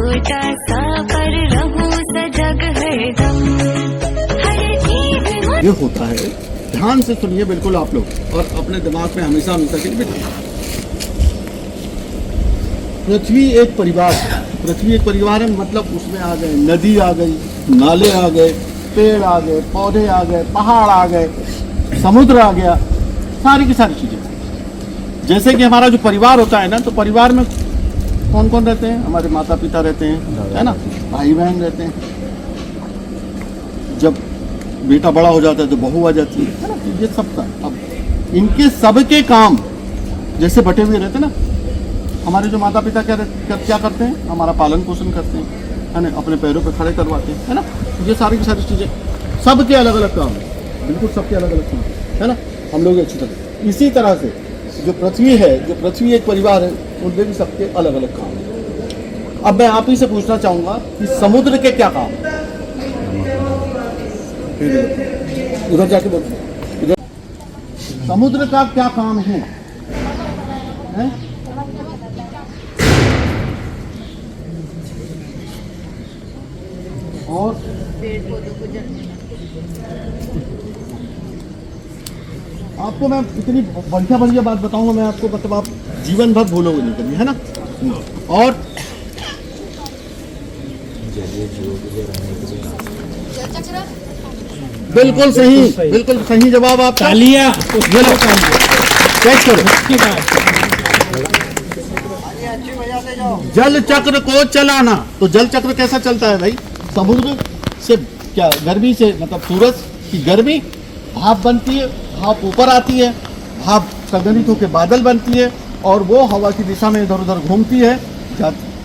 छोटा सा पर रहूं सजग हरदम हर चीज ये होता है। ध्यान से सुनिए बिल्कुल आप लोग, और अपने दिमाग में हमेशा हमेशा के लिए बिठाइए। पृथ्वी एक परिवार है। पृथ्वी एक परिवार है मतलब उसमें आ गए नदी आ गई, नाले आ गए, पेड़ आ गए, पौधे आ गए, पहाड़ आ गए, समुद्र आ गया, सारी की सारी चीजें। जैसे कि हमारा जो परिवार होता है ना, तो परिवार में कौन कौन रहते हैं? हमारे माता पिता रहते हैं, है ना, भाई बहन रहते हैं। जब बेटा बड़ा हो जाता है तो बहू आ जाती है ना, तो ये सबका। अब इनके सबके काम जैसे बटे हुए रहते हैं ना। हमारे जो माता पिता क्या करते हैं? हमारा पालन पोषण करते हैं, है ना, अपने पैरों पे खड़े करवाते हैं, है ना। ये सारी की सारी चीज़ें सबके अलग अलग काम है, बिल्कुल सबके अलग अलग काम है ना। हम लोग अच्छी तरह इसी तरह से जो पृथ्वी है, जो पृथ्वी एक परिवार है, उनमें भी सबके अलग अलग काम है। अब मैं आप ही से पूछना चाहूँगा कि समुद्र के क्या काम है? उधर जाके बोलते इधर समुद्र का क्या काम है? और आपको मैं इतनी बढ़िया बढ़िया बात बताऊंगा, मैं आपको मतलब आप जीवन भर भूलोगे नहीं कभी, है ना। और बिल्कुल सही जवाब आप तालियां चेक करो। जल चक्र को चलाना, तो जल चक्र कैसा चलता है भाई? समुद्र से क्या गर्मी से मतलब सूरज की गर्मी भाप बनती है, भाप ऊपर आती है, भाप संघनित होकर बादल बनती है, और वो हवा की दिशा में इधर उधर घूमती है,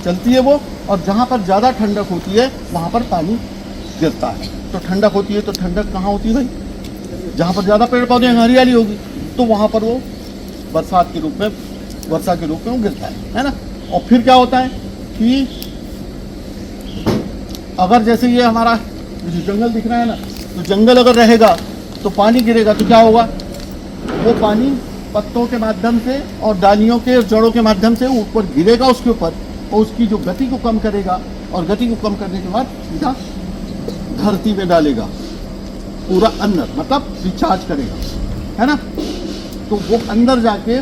चलती है वो। और जहाँ पर ज़्यादा ठंडक होती है वहाँ पर पानी गिरता है। तो ठंडक होती है, तो ठंडक कहाँ होती है भाई? जहाँ पर ज़्यादा पेड़ पौधे हरियाली होगी, तो वहाँ पर वो वर्षा के रूप में वो गिरता है ना। और फिर क्या होता है कि अगर जैसे ये हमारा जंगल दिख रहा है ना, तो जंगल अगर रहेगा तो पानी गिरेगा, तो क्या होगा? वो पानी पत्तों के माध्यम से और डालियों के जड़ों के माध्यम से ऊपर गिरेगा उसके ऊपर, और उसकी जो गति को कम करेगा, और गति को कम करने के बाद सीधा धरती में डालेगा, पूरा अंदर मतलब रिचार्ज करेगा, है ना। तो वो अंदर जाके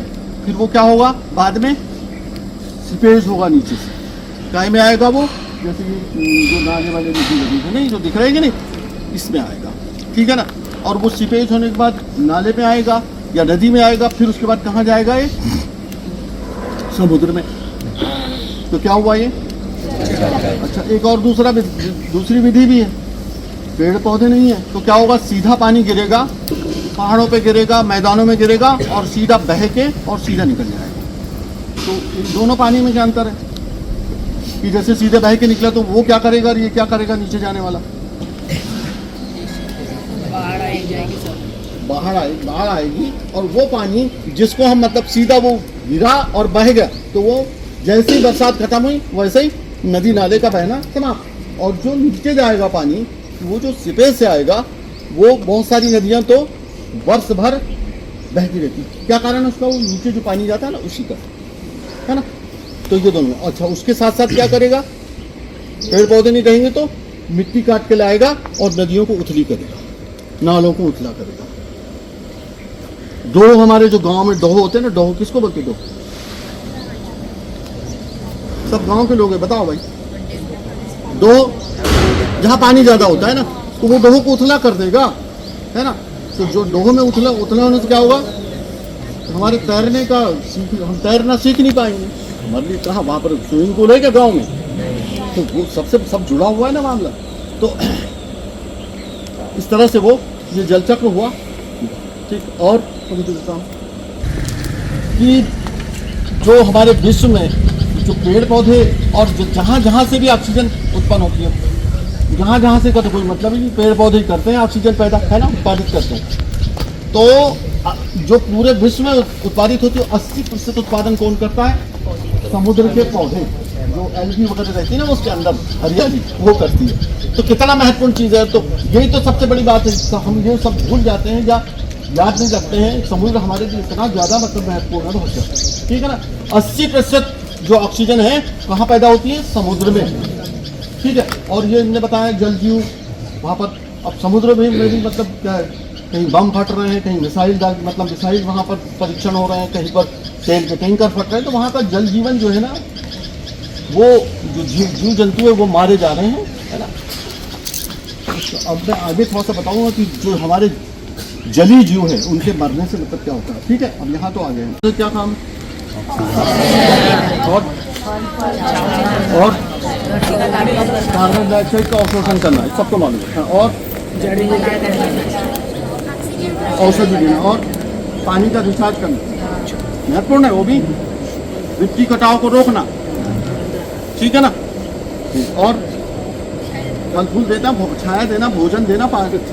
फिर वो क्या होगा? बाद में सीपेज होगा नीचे से। काय में आएगा वो? जैसे जो नाले वाले नदी लगी है नहीं, जो दिख रहे हैं नहीं, इसमें आएगा, ठीक है ना। और वो सीपेज होने के बाद नाले में आएगा या नदी में आएगा, फिर उसके बाद कहाँ जाएगा? ये समुद्र में। तो क्या हुआ ये? अच्छा, एक और दूसरी विधि भी है। पेड़ पौधे नहीं है तो क्या होगा? सीधा पानी गिरेगा, पहाड़ों पे गिरेगा, मैदानों में गिरेगा, और सीधा बह के और सीधा निकल जाएगा। तो इन दोनों पानी में क्या अंतर है कि जैसे सीधे बह के निकला तो वो क्या करेगा और ये क्या करेगा? नीचे जाने वाला बाहर आएगी, और वो पानी जिसको हम मतलब सीधा वो गिरा और बह गया, तो वो जैसे ही बरसात खत्म हुई वैसे ही नदी नाले का बहना समाप्त। और जो नीचे जाएगा पानी, वो जो सीपेज से आएगा, वो बहुत सारी नदियां तो वर्ष भर बहती रहती। क्या कारण है उसका? वो नीचे जो पानी जाता है ना, उसी का, है ना। तो ये दोनों। अच्छा, उसके साथ साथ क्या करेगा? पेड़ पौधे नहीं रहेंगे तो मिट्टी काट के लाएगा और नदियों को उथली करेगा, नालों को उथला करेगा। डोह, हमारे जो गांव में डोह होते हैं ना, डोह किसको बोलते? डोह सब गांव के लोग हैं, बताओ भाई। डोह जहाँ पानी ज्यादा होता है ना, तो वो डोह को उथला कर देगा, है ना। तो जो डोह में उथला होने से क्या होगा? हमारे तैरने का हम तैरना सीख नहीं पाएंगे। हमारे लिए कहाँ? वहाँ पर स्विमिंग पूल है क्या गाँव में? तो वो सबसे सब जुड़ा हुआ है ना मामला। तो इस तरह से वो ये जलचक्र हुआ, ठीक। और कि जो हमारे विश्व में जो पेड़ पौधे और जहाँ जहाँ से भी ऑक्सीजन उत्पन्न होती है, जहाँ से का तो कोई मतलब ही नहीं, पेड़ पौधे ही करते हैं ऑक्सीजन पैदा, है ना, उत्पादित करते हैं। तो जो पूरे विश्व में उत्पादित होती है 80% उत्पादन कौन करता है? समुद्र के पौधे, जो एल्गी वगैरह रहती है ना उसके अंदर हरियाली, वो करती है। तो कितना महत्वपूर्ण चीज़ है। तो यही तो सबसे बड़ी बात है। तो हम ये सब भूल जाते हैं या याद नहीं रखते हैं। समुद्र हमारे लिए इतना ज़्यादा मतलब महत्वपूर्ण है, बहुत ज़्यादा, ठीक है ना। 80% जो ऑक्सीजन है कहाँ पैदा होती है? समुद्र में, ठीक है। और ये इन्होंने बताया जल जीव वहाँ पर, अब समुद्र में भी मतलब क्या है, कहीं बम फट रहे हैं, कहीं मिसाइल मतलब मिसाइल वहाँ पर परीक्षण हो रहे हैं, कहीं पर तेल के टैंकर फट रहे हैं, तो वहाँ का जल जीवन जो है ना, वो जो जीव जंतु है वो मारे जा रहे हैं, है ना। तो अब मैं आगे थोड़ा सा बताऊंगा कि जो हमारे जलीय जीव है उनके मरने से मतलब क्या होता है, ठीक है। अब यहाँ तो आ गए हैं, तो क्या काम और कार्बन डाइऑक्साइड का अवशोषण करना है, सबको मालूम है। और औषधि देना और पानी का रिचार्ज करना महत्वपूर्ण है, वो भी मिट्टी कटाव को रोकना, ठीक है ना। और फल फूल देना, छाया देना, भोजन देना,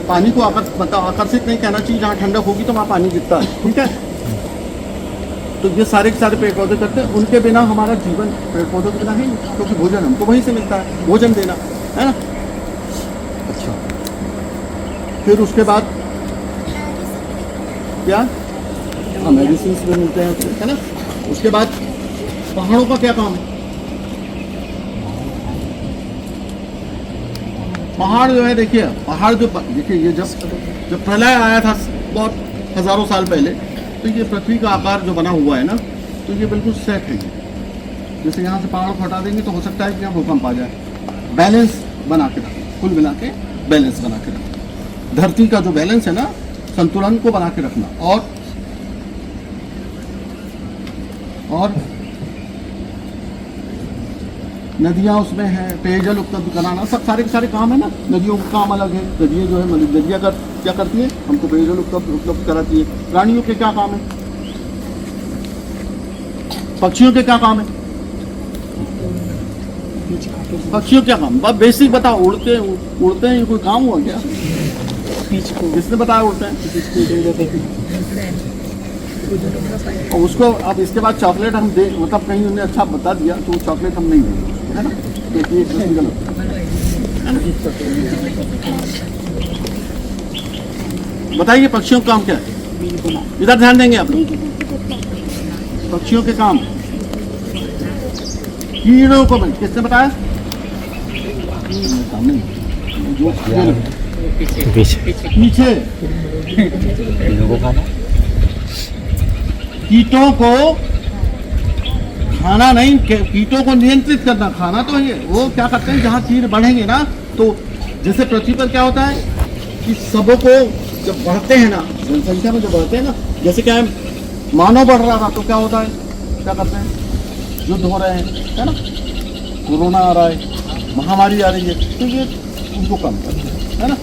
पानी को आकर्षित नहीं कहना चाहिए, जहाँ ठंडक होगी तो वहाँ पानी गिरता है, ठीक है। तो ये सारे के सारे पेड़ पौधे करते हैं, उनके बिना हमारा जीवन पेड़ पौधों के बिना ही, क्योंकि भोजन हमको वहीं से मिलता है, भोजन देना, है ना। अच्छा, फिर उसके बाद क्या, हाँ मेडिसिन भी मिलते हैं, है ना। उसके बाद पहाड़ों का क्या काम है? पहाड़ जो है, देखिए पहाड़ जो, देखिए ये जब प्रलय आया था बहुत हजारों साल पहले, तो ये पृथ्वी का आकार जो बना हुआ है ना, तो ये बिल्कुल सेट है। जैसे यहाँ से पहाड़ को हटा देंगे तो हो सकता है कि यहाँ भूकंप आ जाए। बैलेंस बना के रखें, कुल मिला के बैलेंस बना के रखें, धरती का जो बैलेंस है ना, संतुलन को बना के रखना। और नदियाँ उसमें हैं, पेयजल उपलब्ध कराना, सब सारे के सारे काम है ना। नदियों का काम अलग है, नदियाँ जो है नदियाँ क्या करती है, हमको पेयजल उपलब्ध कराती है। प्राणियों के क्या काम है, पक्षियों के क्या काम है, पक्षियों क्या काम, बस बेसिक बताओ। उड़ते हैं, कोई काम हुआ क्या? किसने बताया उड़ते हैं? और उसको अब इसके बाद चॉकलेट हम दे, मतलब कहीं उन्हें अच्छा बता दिया तो चॉकलेट हम नहीं देंगे, है ना। तो ये गलत है। बताइए पक्षियों का काम क्या है? इधर ध्यान देंगे आप लोग। पक्षियों के काम, कीड़ों को किसने बताया? पीछे कीटों को खाना नहीं, कीटों को नियंत्रित करना। खाना तो है, वो क्या करते हैं, जहाँ कीट बढ़ेंगे ना, तो जैसे पृथ्वी पर क्या होता है कि सबको जब बढ़ते हैं ना, जनसंख्या में जो बढ़ते हैं ना, जैसे क्या है, मानव बढ़ रहा था तो क्या होता है, क्या करते हैं, युद्ध हो रहे हैं, है ना, कोरोना आ रहा है, महामारी आ रही है, तो ये उनको कम करते हैं, है ना।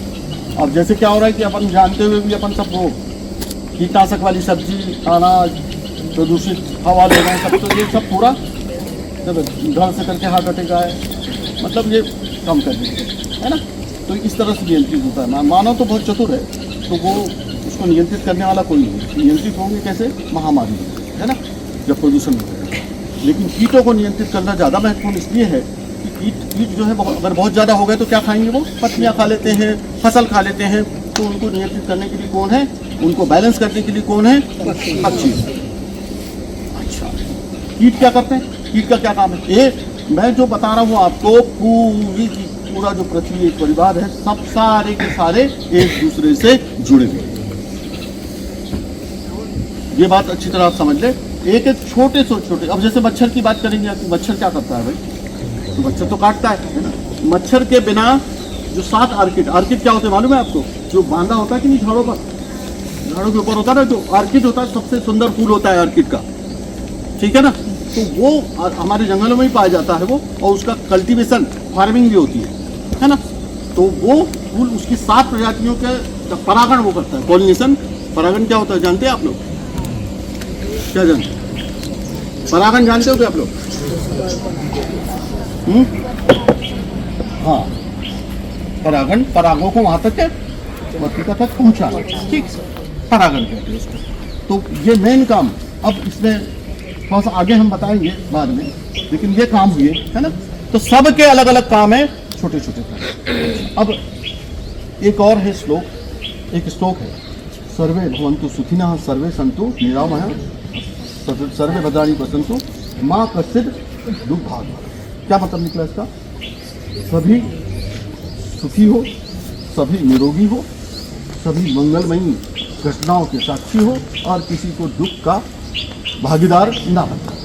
अब जैसे क्या हो रहा है कि अपन जानते हुए भी अपन सब वो कीटनाशक वाली सब्जी, अनाज, प्रदूषित हवा ले रहे हैं, सब तो ये सब पूरा जब घर से करके हार्ट अटैक आए, मतलब ये कम कर देंगे, है ना। तो इस तरह से नियंत्रित होता है। मानव तो बहुत चतुर है, तो वो उसको नियंत्रित करने वाला कोई नहीं। नियंत्रित होंगे कैसे? महामारी, है ना, जब प्रदूषण होगा। लेकिन कीटों को नियंत्रित करना ज़्यादा महत्वपूर्ण इसलिए है कि कीट जो है अगर बहुत ज़्यादा हो गए तो क्या खाएंगे, वो पत्तियाँ खा लेते हैं, फसल खा लेते हैं। तो उनको नियंत्रित करने के लिए कौन है, उनको बैलेंस करने के लिए कौन है? पक्षी। अच्छा, कीट क्या करते हैं? कीट का क्या काम है? ये मैं जो बता रहा हूँ आपको, पूरा जो पृथ्वी एक परिवार है, सब सारे के सारे एक दूसरे से जुड़े हुए। ये बात अच्छी तरह आप समझ ले। एक एक छोटे से छोटे, अब जैसे मच्छर की बात करेंगे, मच्छर क्या करता है भाई? तो मच्छर तो काटता है ना। मच्छर के बिना जो 7 आर्किड क्या होते हैं मालूम है आपको? जो बांधा होता है कि नहीं झाड़ों पर, झाड़ों के ऊपर होता है ना, जो आर्किड होता है, सबसे सुंदर फूल होता है आर्किड का, ठीक है ना। तो वो हमारे जंगलों में ही पाया जाता है वो, और उसका कल्टीवेशन, फार्मिंग भी होती है ना। तो वो फूल, उसकी 7 प्रजातियों के परागण वो करता है, पॉलिनेशन। परागण क्या होता है जानते हैं आप लोग? क्या जानते हैं परागण? जानते हो क्या आप लोग? हाँ, परागण, परागों को वहां तक क्या वर्तिका तक पहुंचाना, ठीक, परागण कहते हैं उसको। तो ये मेन काम, अब इसमें थोड़ा सा आगे हम बताएंगे बाद में, लेकिन ये काम हुए, है ना। तो सबके अलग अलग काम है, छोटे छोटे काम। अब एक और है श्लोक, एक श्लोक है, सर्वे भवन्तु सुखिनः सर्वे सन्तु निरामयः सर्वे भद्राणि पश्यन्तु माँ कश्चित् दुख भाग। क्या मतलब निकला इसका? सभी सुखी हो, सभी निरोगी हो, सभी मंगलमयी घटनाओं के साक्षी हो और किसी को दुख का भागीदार ना बने,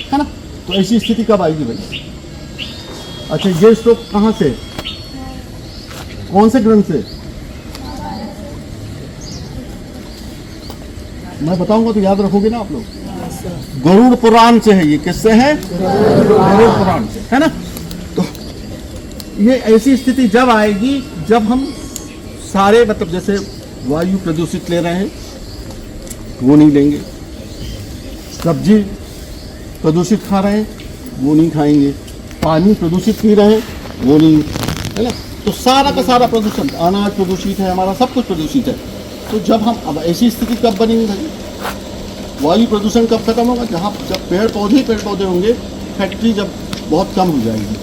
है ना? तो ऐसी स्थिति कब आएगी भाई? अच्छा, ये श्लोक कहाँ से, कौन से ग्रंथ से? मैं बताऊंगा तो याद रखोगे ना आप लोग? गरुड़ पुराण से है। ये किससे है? गरुड़ पुराण से, है ना? तो ये ऐसी स्थिति जब आएगी जब हम सारे मतलब जैसे वायु प्रदूषित ले रहे हैं वो नहीं लेंगे, सब्जी प्रदूषित खा रहे हैं वो नहीं खाएंगे, पानी प्रदूषित पी रहे हैं वो नहीं, है ना? तो सारा का सारा प्रदूषण, अनाज प्रदूषित है हमारा, सब कुछ प्रदूषित है। तो जब हम अब ऐसी स्थिति कब बनेगी भाई? वायु प्रदूषण कब खत्म होगा? जब पेड़ पौधे होंगे, फैक्ट्री जब बहुत कम हो जाएगी,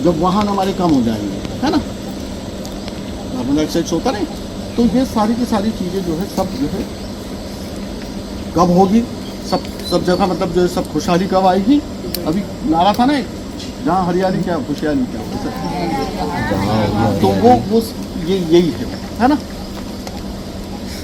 जब वाहन हमारे कम हो जाएंगे, है ना? कार्बन डाइऑक्साइड होता नहीं। तो ये सारी की सारी चीज़ें जो है सब जो है कब होगी? सब जगह मतलब जो है सब खुशहाली कब आएगी? अभी नारा था ना एक, जहाँ हरियाली क्या खुशहाली क्या, तो वो यही है ना?